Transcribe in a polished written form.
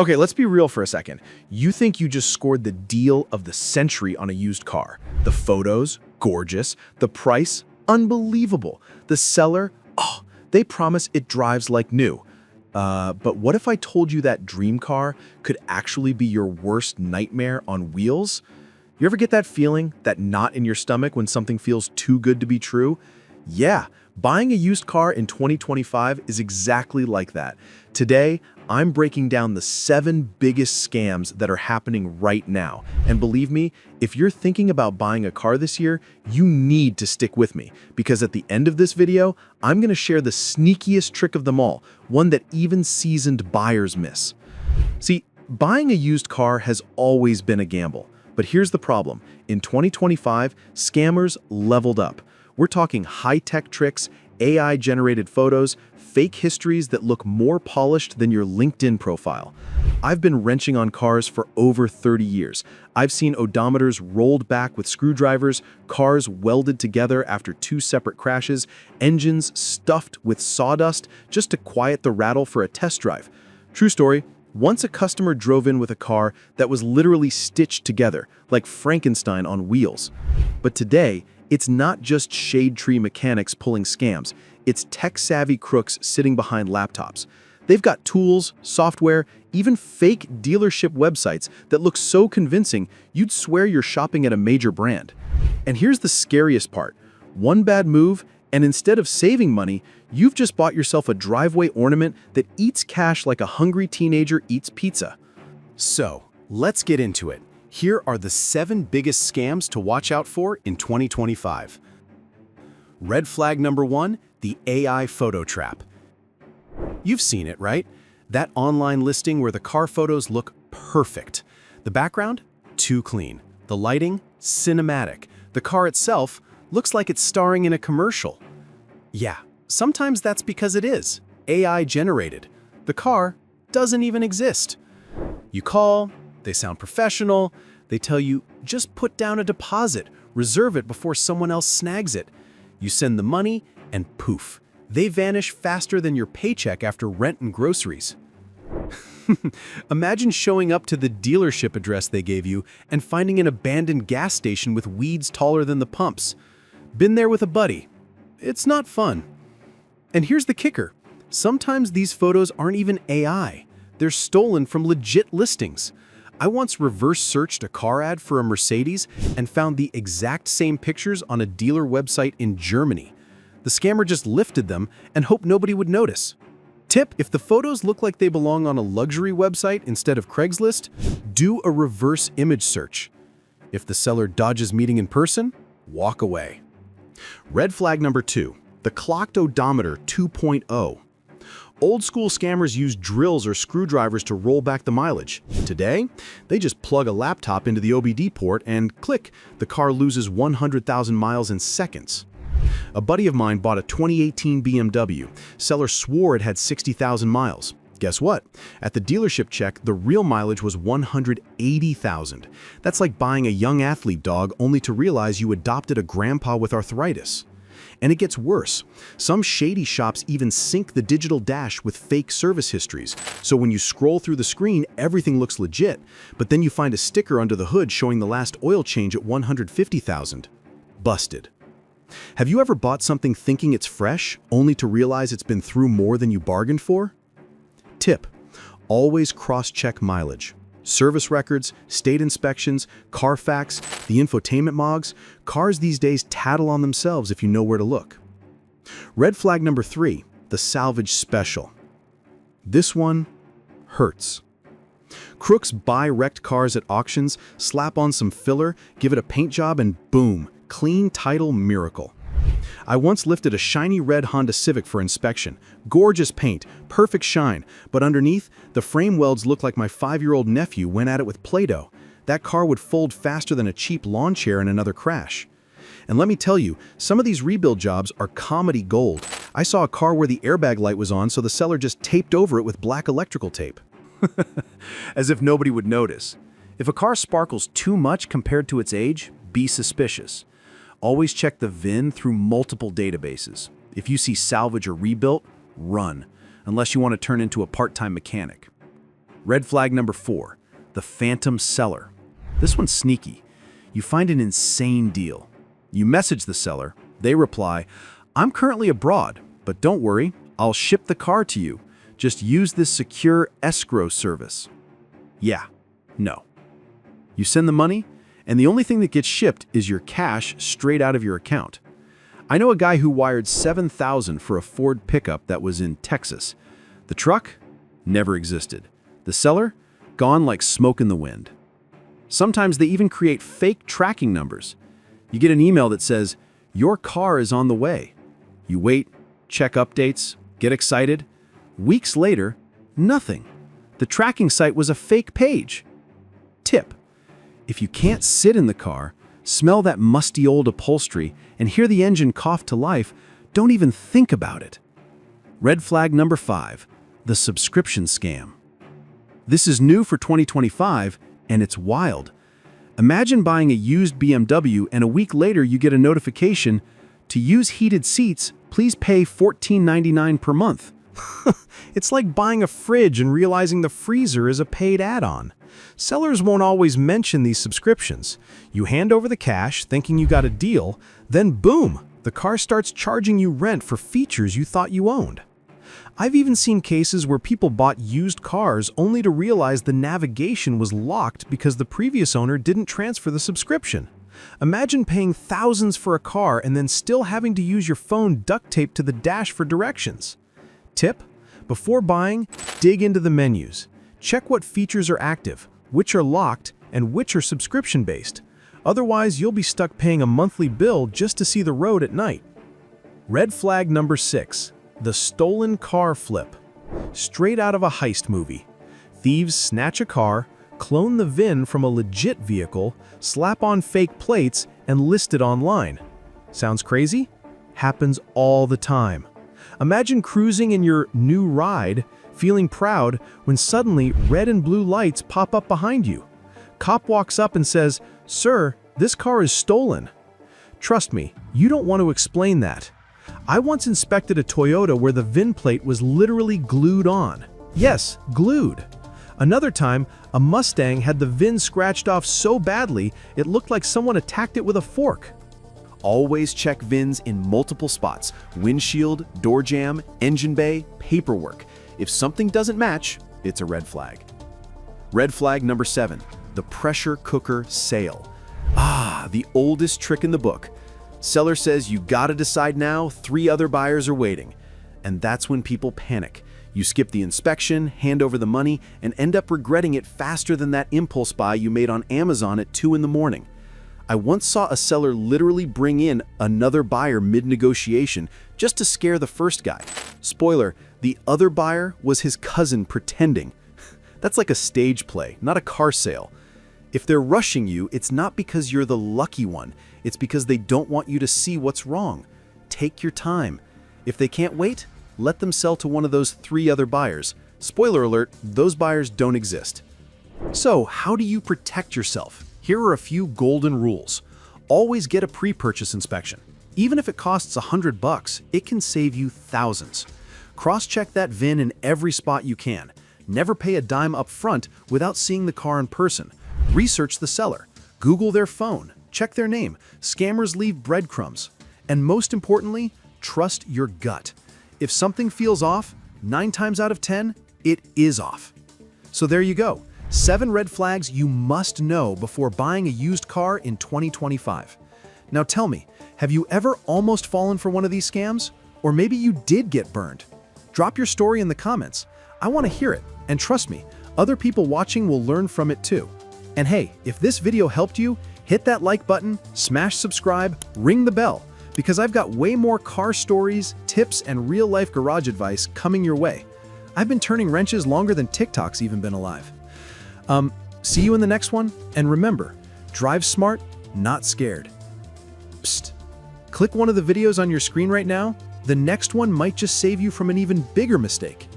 Okay, let's be real for a second. You think you just scored the deal of the century on a used car. The photos, gorgeous. The price, unbelievable. The seller, oh, they promise it drives like new. But what if I told you that dream car could actually be your worst nightmare on wheels? You ever get that feeling, that knot in your stomach when something feels too good to be true? Yeah, buying a used car in 2025 is exactly like that. Today, I'm breaking down the 7 biggest scams that are happening right now. And believe me, if you're thinking about buying a car this year, you need to stick with me, because at the end of this video, I'm going to share the sneakiest trick of them all, one that even seasoned buyers miss. See, buying a used car has always been a gamble. But here's the problem. In 2025, scammers leveled up. We're talking high-tech tricks, AI-generated photos, fake histories that look more polished than your LinkedIn profile. I've been wrenching on cars for over 30 years. I've seen odometers rolled back with screwdrivers, cars welded together after 2 separate crashes, engines stuffed with sawdust just to quiet the rattle for a test drive. True story. Once a customer drove in with a car that was literally stitched together, like Frankenstein on wheels. But today, it's not just shade tree mechanics pulling scams. It's tech-savvy crooks sitting behind laptops. They've got tools, software, even fake dealership websites that look so convincing you'd swear you're shopping at a major brand. And here's the scariest part. One bad move, and instead of saving money, you've just bought yourself a driveway ornament that eats cash like a hungry teenager eats pizza. So, let's get into it. Here are the 7 biggest scams to watch out for in 2025. Red flag number 1, the AI photo trap. You've seen it, right? That online listing where the car photos look perfect. The background? Too clean. The lighting? Cinematic. The car itself looks like it's starring in a commercial. Yeah, sometimes that's because it is AI generated. The car doesn't even exist. You call, they sound professional, they tell you, just put down a deposit, reserve it before someone else snags it. You send the money, and poof, they vanish faster than your paycheck after rent and groceries. Imagine showing up to the dealership address they gave you and finding an abandoned gas station with weeds taller than the pumps. Been there with a buddy. It's not fun. And here's the kicker. Sometimes these photos aren't even AI. They're stolen from legit listings. I once reverse searched a car ad for a Mercedes and found the exact same pictures on a dealer website in Germany. The scammer just lifted them and hoped nobody would notice. Tip: if the photos look like they belong on a luxury website instead of Craigslist, do a reverse image search. If the seller dodges meeting in person, walk away. Red flag number 2, the clocked odometer 2.0. Old school scammers use drills or screwdrivers to roll back the mileage. Today, they just plug a laptop into the OBD port and click, the car loses 100,000 miles in seconds. A buddy of mine bought a 2018 BMW. Seller swore it had 60,000 miles. Guess what? At the dealership check, the real mileage was 180,000. That's like buying a young athlete dog only to realize you adopted a grandpa with arthritis. And it gets worse. Some shady shops even sync the digital dash with fake service histories. So when you scroll through the screen, everything looks legit, but then you find a sticker under the hood showing the last oil change at 150,000. Busted. Have you ever bought something thinking it's fresh, only to realize it's been through more than you bargained for? Tip: always cross-check mileage. Service records, state inspections, Carfax, the infotainment logs, cars these days tattle on themselves if you know where to look. Red flag number 3, the Salvage Special. This one hurts. Crooks buy wrecked cars at auctions, slap on some filler, give it a paint job, and boom, clean title miracle. I once lifted a shiny red Honda Civic for inspection. Gorgeous paint, perfect shine, but underneath, the frame welds looked like my 5-year-old nephew went at it with Play-Doh. That car would fold faster than a cheap lawn chair in another crash. And let me tell you, some of these rebuild jobs are comedy gold. I saw a car where the airbag light was on, so the seller just taped over it with black electrical tape. As if nobody would notice. If a car sparkles too much compared to its age, be suspicious. Always check the VIN through multiple databases. If you see salvage or rebuilt, run, unless you want to turn into a part-time mechanic. Red flag number 4, the phantom seller. This one's sneaky. You find an insane deal. You message the seller. They reply, "I'm currently abroad, but don't worry, I'll ship the car to you. Just use this secure escrow service." Yeah, no. You send the money, and the only thing that gets shipped is your cash straight out of your account. I know a guy who wired $7,000 for a Ford pickup that was in Texas. The truck never existed. The seller, gone like smoke in the wind. Sometimes they even create fake tracking numbers. You get an email that says, "Your car is on the way." You wait, check updates, get excited. Weeks later, nothing. The tracking site was a fake page. Tip: if you can't sit in the car, smell that musty old upholstery, and hear the engine cough to life, don't even think about it. Red flag number 5, the subscription scam. This is new for 2025, and it's wild. Imagine buying a used BMW and a week later you get a notification, "To use heated seats, please pay $14.99 per month." It's like buying a fridge and realizing the freezer is a paid add-on. Sellers won't always mention these subscriptions. You hand over the cash thinking you got a deal, then boom, the car starts charging you rent for features you thought you owned. I've even seen cases where people bought used cars only to realize the navigation was locked because the previous owner didn't transfer the subscription. Imagine paying thousands for a car and then still having to use your phone duct taped to the dash for directions. Tip: before buying, dig into the menus. Check what features are active, which are locked, and which are subscription-based. Otherwise, you'll be stuck paying a monthly bill just to see the road at night. Red flag number 6, the stolen car flip. Straight out of a heist movie. Thieves snatch a car, clone the VIN from a legit vehicle, slap on fake plates, and list it online. Sounds crazy? Happens all the time. Imagine cruising in your new ride, feeling proud, when suddenly red and blue lights pop up behind you. Cop walks up and says, "Sir, this car is stolen." Trust me, you don't want to explain that. I once inspected a Toyota where the VIN plate was literally glued on. Yes, glued. Another time, a Mustang had the VIN scratched off so badly it looked like someone attacked it with a fork. Always check VINs in multiple spots: windshield, door jamb, engine bay, paperwork. If something doesn't match, it's a red flag. Red flag number 7, the pressure cooker sale. The oldest trick in the book. Seller says you gotta decide now, 3 other buyers are waiting. And that's when people panic. You skip the inspection, hand over the money, and end up regretting it faster than that impulse buy you made on Amazon at 2 in the morning. I once saw a seller literally bring in another buyer mid-negotiation just to scare the first guy. Spoiler, the other buyer was his cousin pretending. That's like a stage play, not a car sale. If they're rushing you, it's not because you're the lucky one. It's because they don't want you to see what's wrong. Take your time. If they can't wait, let them sell to one of those 3 other buyers. Spoiler alert, those buyers don't exist. So, how do you protect yourself? Here are a few golden rules. Always get a pre-purchase inspection. Even if it costs $100, it can save you thousands. Cross-check that VIN in every spot you can. Never pay a dime up front without seeing the car in person. Research the seller. Google their phone. Check their name. Scammers leave breadcrumbs. And most importantly, trust your gut. If something feels off, 9 times out of 10, it is off. So there you go. 7 red flags you must know before buying a used car in 2025. Now tell me, have you ever almost fallen for one of these scams? Or maybe you did get burned? Drop your story in the comments. I want to hear it, and trust me, other people watching will learn from it too. And hey, if this video helped you, hit that like button, smash subscribe, ring the bell, because I've got way more car stories, tips, and real-life garage advice coming your way. I've been turning wrenches longer than TikTok's even been alive. See you in the next one, and remember, drive smart, not scared. Psst. Click one of the videos on your screen right now. The next one might just save you from an even bigger mistake.